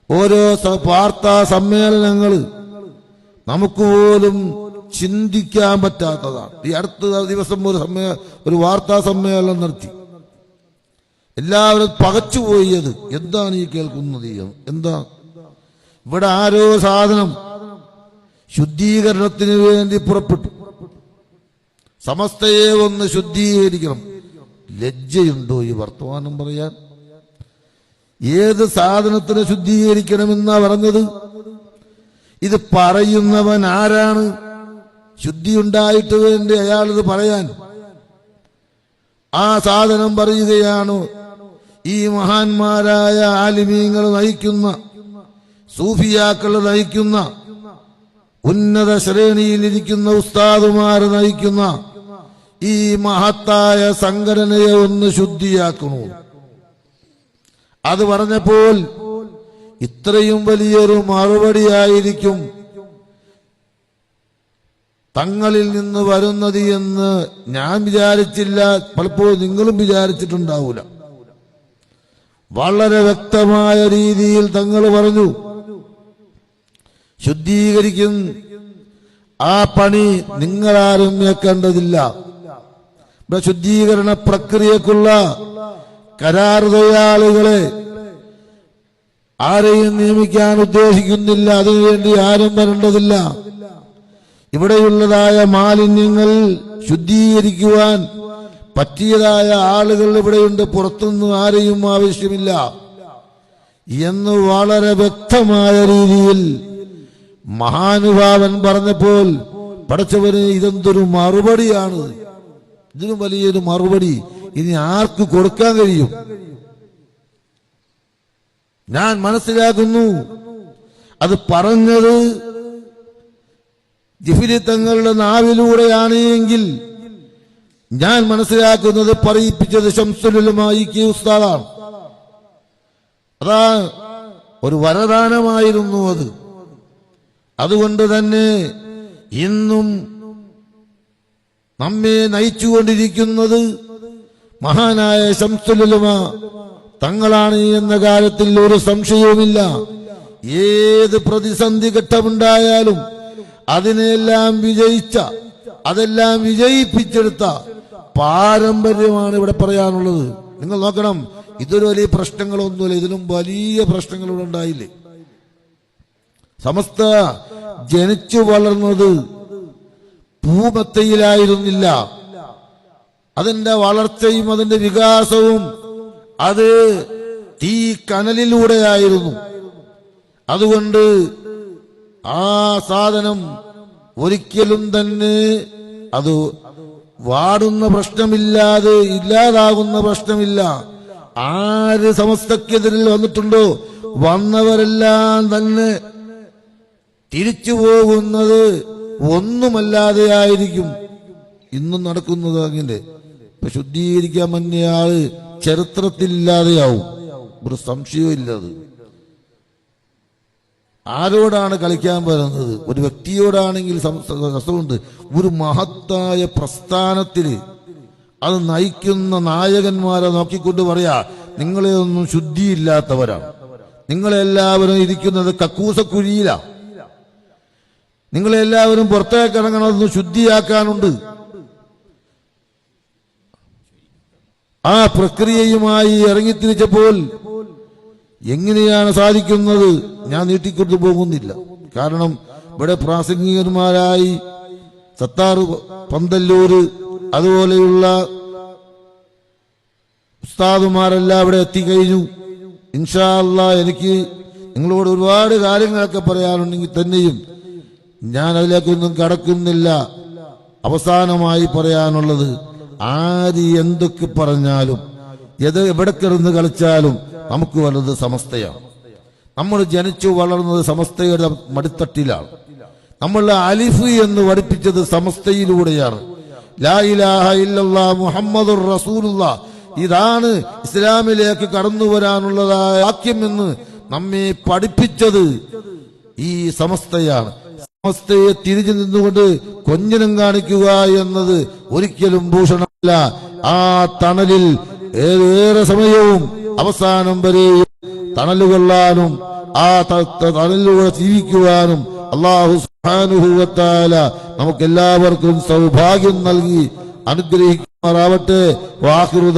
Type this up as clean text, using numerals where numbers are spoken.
ഓരോ വാർത്താ സമ്മേളനങ്ങൾ നമുക്ക് പോലും ചിന്തിക്കാൻ പറ്റാത്തതാണ്. ഈ അടുത്ത ദിവസം ഒരു വാർത്താ സമ്മേളനം നടത്തി. എല്ലാവരും പകച്ചുപോയി. അത് എന്താണ് ഈ കേൾക്കുന്നത്? എന്താ ഇവിടെ ആരോ സാധനം ശുദ്ധീകരണത്തിന് വേണ്ടി പുറപ്പെട്ടു. സമസ്തയെ ഒന്ന് ശുദ്ധീകരിക്കണം. ലജ്ജയുണ്ടോ ഈ വർത്തമാനം പറയാൻ? ഏത് സാധനത്തിനെ ശുദ്ധീകരിക്കണമെന്നാ പറഞ്ഞത്? ഇത് പറയുന്നവൻ ആരാണ്? ശുദ്ധിയുണ്ടായിട്ട് വേണ്ടി അയാളിത് പറയാൻ. ആ സാധനം പറയുകയാണ് ഈ മഹാന്മാരായ ആലിമീങ്ങൾ നയിക്കുന്ന, സൂഫിയാക്കൾ നയിക്കുന്ന, ഉന്നത ശ്രേണിയിലിരിക്കുന്ന ഉസ്താദുമാർ നയിക്കുന്ന ഈ മഹത്തായ സംഘടനയെ ഒന്ന് ശുദ്ധിയാക്കണു. അത് പറഞ്ഞപ്പോൾ ഇത്രയും വലിയൊരു മറുപടിയായിരിക്കും തങ്ങളിൽ നിന്ന് വരുന്നത് എന്ന് ഞാൻ വിചാരിച്ചില്ല. പലപ്പോഴും നിങ്ങളും വിചാരിച്ചിട്ടുണ്ടാവൂല. വളരെ വ്യക്തമായ രീതിയിൽ തങ്ങൾ പറഞ്ഞു, ശുദ്ധീകരിക്കും. ആ പണി നിങ്ങളാരും ഏൽക്കേണ്ടതില്ല. ഇവിടെ ശുദ്ധീകരണ പ്രക്രിയക്കുള്ള കരാർ തൊഴിലാളികളെ ആരെയും നിയമിക്കാൻ ഉദ്ദേശിക്കുന്നില്ല. അതിനുവേണ്ടി ആരും വരേണ്ടതില്ല. ഇവിടെയുള്ളതായ മാലിന്യങ്ങൾ ശുദ്ധീകരിക്കുവാൻ പറ്റിയതായ ആളുകൾ ഇവിടെയുണ്ട്. പുറത്തുനിന്ന് ആരെയും ആവശ്യമില്ല എന്ന് വളരെ വ്യക്തമായ രീതിയിൽ മഹാനുഭാവൻ പറഞ്ഞപ്പോൾ പടച്ചവന് ഇതെന്തൊരു മറുപടിയാണ്! ഇതിനും വലിയൊരു മറുപടി ഇനി ആർക്ക് കൊടുക്കാൻ കഴിയും? ഞാൻ മനസ്സിലാക്കുന്നു അത് പറഞ്ഞത് ജിഫ്രി തങ്ങളുടെ നാവിലൂടെയാണ് എങ്കിൽ ഞാൻ മനസ്സിലാക്കുന്നത് പറയിപ്പിച്ചത് ശംസുൽ ഉലമ ഇ.കെ. ഉസ്താദാണ്. അതാ ഒരു വരദാനമായിരുന്നു അത്. അതുകൊണ്ട് തന്നെ ഇന്നും നമ്മെ നയിച്ചുകൊണ്ടിരിക്കുന്നത് മഹാനായ ശംസുൽ ഉലമ തങ്ങളാണ് എന്ന കാര്യത്തിൽ ഒരു സംശയവുമില്ല. ഏത് പ്രതിസന്ധി ഘട്ടമുണ്ടായാലും അതിനെല്ലാം അതെല്ലാം വിജയിപ്പിച്ചെടുത്ത പാരമ്പര്യമാണ് ഇവിടെ പറയാനുള്ളത്. നിങ്ങൾ നോക്കണം, ഇതൊരു വലിയ പ്രശ്നങ്ങളൊന്നുമില്ല. ഇതിലും വലിയ പ്രശ്നങ്ങൾ ഇവിടെ ഉണ്ടായില്ലേ? സമസ്ത ജനിച്ചു വളർന്നത് ഭൂമത്തയിലായിരുന്നില്ല. അതിന്റെ വളർച്ചയും അതിന്റെ വികാസവും അത് തീ കനലിലൂടെയായിരുന്നു. അതുകൊണ്ട് ആ സാധനം ഒരിക്കലും തന്നെ അത് വാടുന്ന പ്രശ്നമില്ലാതെ ഇല്ലാതാകുന്ന പ്രശ്നമില്ല. ആര് സമസ്തക്കെതിരിൽ വന്നിട്ടുണ്ടോ വന്നവരെല്ലാം തന്നെ തിരിച്ചു പോകുന്നത് ഒന്നുമല്ലാതെയായിരിക്കും. ഇന്നും നടക്കുന്നത് അങ്ങനെ. ഇപ്പൊ ശുദ്ധീകരിക്കാൻ മഞ്ഞയാള് ചരിത്രത്തിലില്ലാതെയാവും. ഒരു സംശയവും ഇല്ലാതെ. ആരോടാണ് കളിക്കാൻ വരുന്നത്? ഒരു വ്യക്തിയോടാണെങ്കിൽ രസമുണ്ട്. ഒരു മഹത്തായ പ്രസ്ഥാനത്തില് അത് നയിക്കുന്ന നായകന്മാരെ നോക്കിക്കൊണ്ട് പറയാ, നിങ്ങളെ ഒന്നും ശുദ്ധിയില്ലാത്തവരാണ്, നിങ്ങളെല്ലാവരും ഇരിക്കുന്നത് കക്കൂസക്കുഴിയിലാ, നിങ്ങളെല്ലാവരും പുറത്തേക്ക് ഇറങ്ങണമെന്ന് ശുദ്ധിയാക്കാനുണ്ട്. ആ പ്രക്രിയയുമായി ഇറങ്ങിത്തിരിച്ചപ്പോൾ എങ്ങനെയാണ് സാധിക്കുന്നത്? ഞാൻ നീട്ടിക്കൊണ്ടു പോകുന്നില്ല. കാരണം ഇവിടെ പ്രാസംഗികന്മാരായി സത്താർ പന്തല്ലൂര് അതുപോലെയുള്ള ഉസ്താദുമാരെല്ലാം ഇവിടെ എത്തിക്കഴിഞ്ഞു. ഇൻഷാ അല്ലാഹ് എനിക്ക് നിങ്ങളോട് ഒരുപാട് കാര്യങ്ങളൊക്കെ പറയാനുണ്ടെങ്കിൽ തന്നെയും ഞാൻ അതിലേക്കൊന്നും കടക്കുന്നില്ല. അവസാനമായി പറയാനുള്ളത്, ആര് എന്തൊക്കെ പറഞ്ഞാലും എവിടെ കിടന്ന് കളിച്ചാലും നമുക്ക് വലുത് സമസ്തയാണ്. നമ്മൾ ജനിച്ചു വളർന്നത് സമസ്തയുടെ മടിത്തട്ടിലാണ്. നമ്മൾ അലിഫ് എന്ന് പഠിപ്പിച്ചത് സമസ്തയിലൂടെയാണ്. ലാ ഇലാഹ ഇല്ലല്ലാഹ് മുഹമ്മദുർ റസൂലുള്ളാഹ്, ഇതാണ് ഇസ്ലാമിലേക്ക് കടന്നു വരാനുള്ളതായ വാക്യം എന്ന് നമ്മെ പഠിപ്പിച്ചത് ഈ സമസ്തയാണ്. സമസ്തയെ തിരിഞ്ഞു നിന്നുകൊണ്ട് കൊഞ്ഞനം കാണിക്കുക എന്നത് ഒരിക്കലും ഭൂഷണമല്ല. ആ തണലിൽ ഏറെ സമയവും അവസാനം വരെയും തണലുകൊള്ളാനും ആ തണലിലൂടെ ജീവിക്കുവാനും അല്ലാഹു സുബ്ഹാനഹു വ തആല നമുക്കെല്ലാവർക്കും സൗഭാഗ്യം നൽകി അനുഗ്രഹിക്കുമാറാവട്ടെ. വാഖിറു